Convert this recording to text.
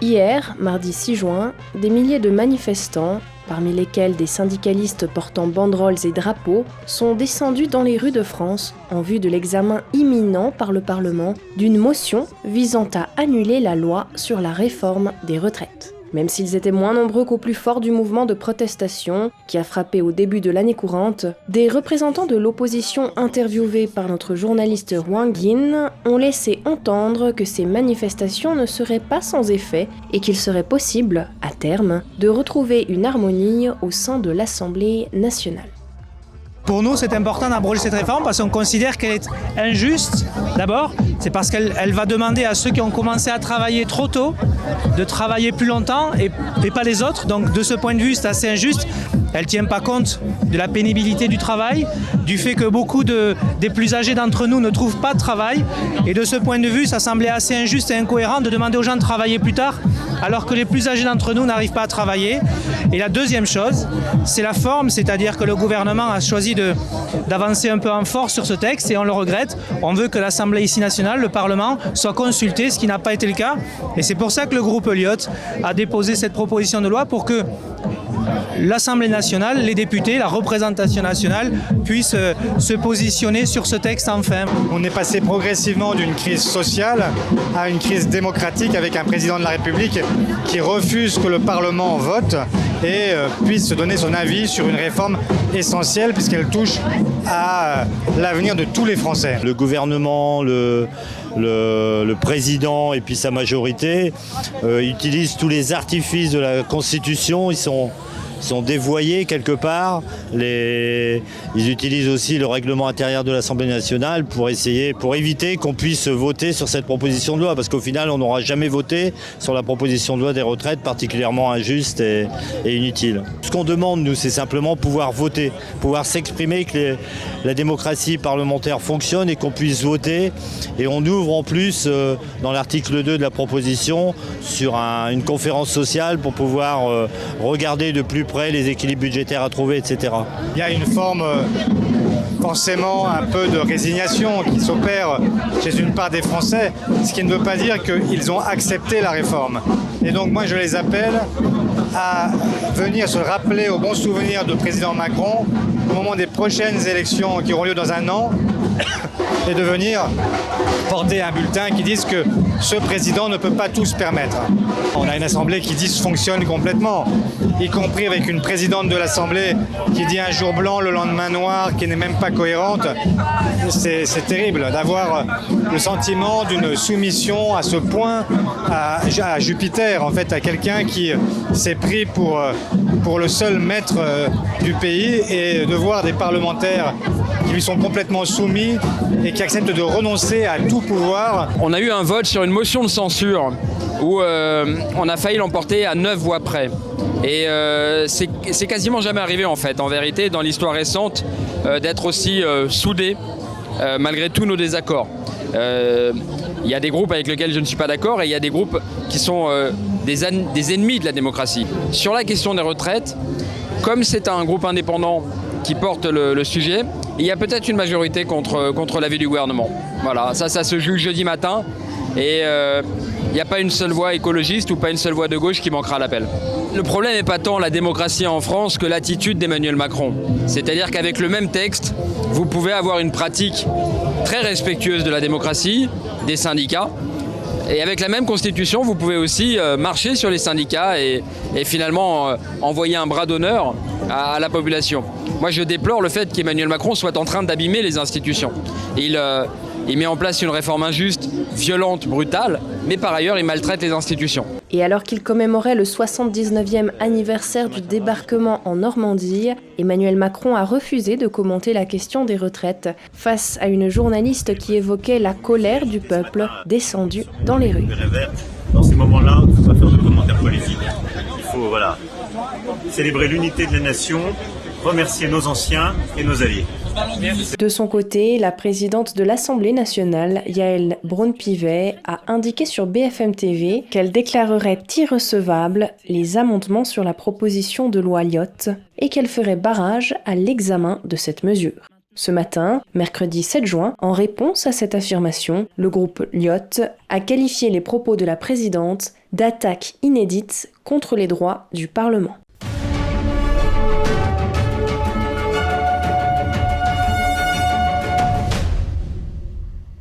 Hier, mardi 6 juin, des milliers de manifestants, parmi lesquels des syndicalistes portant banderoles et drapeaux, sont descendus dans les rues de France en vue de l'examen imminent par le Parlement d'une motion visant à annuler la loi sur la réforme des retraites. Même s'ils étaient moins nombreux qu'au plus fort du mouvement de protestation qui a frappé au début de l'année courante, des représentants de l'opposition interviewés par notre journaliste Wang Yin ont laissé entendre que ces manifestations ne seraient pas sans effet et qu'il serait possible, à terme, de retrouver une harmonie au sein de l'Assemblée nationale. Pour nous, c'est important d'abroger cette réforme parce qu'on considère qu'elle est injuste. D'abord, c'est parce qu'elle va demander à ceux qui ont commencé à travailler trop tôt de travailler plus longtemps et pas les autres. Donc de ce point de vue, c'est assez injuste. Elle ne tient pas compte de la pénibilité du travail, du fait que beaucoup des plus âgés d'entre nous ne trouvent pas de travail. Et de ce point de vue, ça semblait assez injuste et incohérent de demander aux gens de travailler plus tard alors que les plus âgés d'entre nous n'arrivent pas à travailler. Et la deuxième chose, c'est la forme, c'est-à-dire que le gouvernement a choisi d'avancer un peu en force sur ce texte et on le regrette. On veut que l'Assemblée ici nationale, le Parlement, soit consulté, ce qui n'a pas été le cas. Et c'est pour ça que le groupe Elliott a déposé cette proposition de loi pour que l'Assemblée nationale, les députés, la représentation nationale puissent se positionner sur ce texte enfin. On est passé progressivement d'une crise sociale à une crise démocratique avec un président de la République qui refuse que le Parlement vote et puisse donner son avis sur une réforme essentielle puisqu'elle touche à l'avenir de tous les Français. Le gouvernement, le président et puis sa majorité utilisent tous les artifices de la Constitution. Ils sont dévoyés quelque part. Ils utilisent aussi le règlement intérieur de l'Assemblée nationale pour éviter qu'on puisse voter sur cette proposition de loi, parce qu'au final, on n'aura jamais voté sur la proposition de loi des retraites, particulièrement injuste et inutile. Ce qu'on demande, nous, c'est simplement pouvoir voter, pouvoir s'exprimer, que la démocratie parlementaire fonctionne et qu'on puisse voter. Et on ouvre en plus, dans l'article 2 de la proposition, sur une conférence sociale pour pouvoir regarder de plus près les équilibres budgétaires à trouver, etc. Il y a une forme forcément un peu de résignation qui s'opère chez une part des Français, ce qui ne veut pas dire qu'ils ont accepté la réforme. Et donc moi je les appelle à venir se rappeler au bon souvenir du président Macron au moment des prochaines élections qui auront lieu dans un an et de venir porter un bulletin qui dise que ce président ne peut pas tout se permettre. On a une assemblée qui dysfonctionne complètement, y compris avec une présidente de l'assemblée qui dit un jour blanc, le lendemain noir, qui n'est même pas cohérente. C'est terrible d'avoir le sentiment d'une soumission à ce point à Jupiter, en fait, à quelqu'un qui s'est pris pour le seul maître du pays, et de voir des parlementaires qui lui sont complètement soumis et qui acceptent de renoncer à tout pouvoir. On a eu un vote sur une motion de censure où on a failli l'emporter à 9 voix près. Et c'est quasiment jamais arrivé en fait, en vérité, dans l'histoire récente, d'être aussi soudés malgré tous nos désaccords. Il y a des groupes avec lesquels je ne suis pas d'accord et il y a des groupes qui sont des ennemis de la démocratie. Sur la question des retraites, comme c'est un groupe indépendant qui porte le sujet, il y a peut-être une majorité contre l'avis du gouvernement. Voilà, ça se juge jeudi matin et il n'y a pas une seule voix écologiste ou pas une seule voix de gauche qui manquera à l'appel. Le problème n'est pas tant la démocratie en France que l'attitude d'Emmanuel Macron. C'est-à-dire qu'avec le même texte, vous pouvez avoir une pratique très respectueuse de la démocratie, des syndicats, et avec la même constitution, vous pouvez aussi marcher sur les syndicats et finalement envoyer un bras d'honneur à la population. Moi, je déplore le fait qu'Emmanuel Macron soit en train d'abîmer les institutions. Il met en place une réforme injuste, violente, brutale, mais par ailleurs, il maltraite les institutions. Et alors qu'il commémorait le 79e anniversaire du débarquement en Normandie, Emmanuel Macron a refusé de commenter la question des retraites face à une journaliste qui évoquait la colère du peuple descendu dans les rues. Dans ces moments-là, il ne faut pas faire de commentaires politiques. Il faut célébrer l'unité de la nation, remercier nos anciens et nos alliés. De son côté, la présidente de l'Assemblée nationale, Yaël Braun-Pivet, a indiqué sur BFM TV qu'elle déclarerait irrecevables les amendements sur la proposition de loi Elliott et qu'elle ferait barrage à l'examen de cette mesure. Ce matin, mercredi 7 juin, en réponse à cette affirmation, le groupe Lyot a qualifié les propos de la présidente d'attaque inédite contre les droits du Parlement.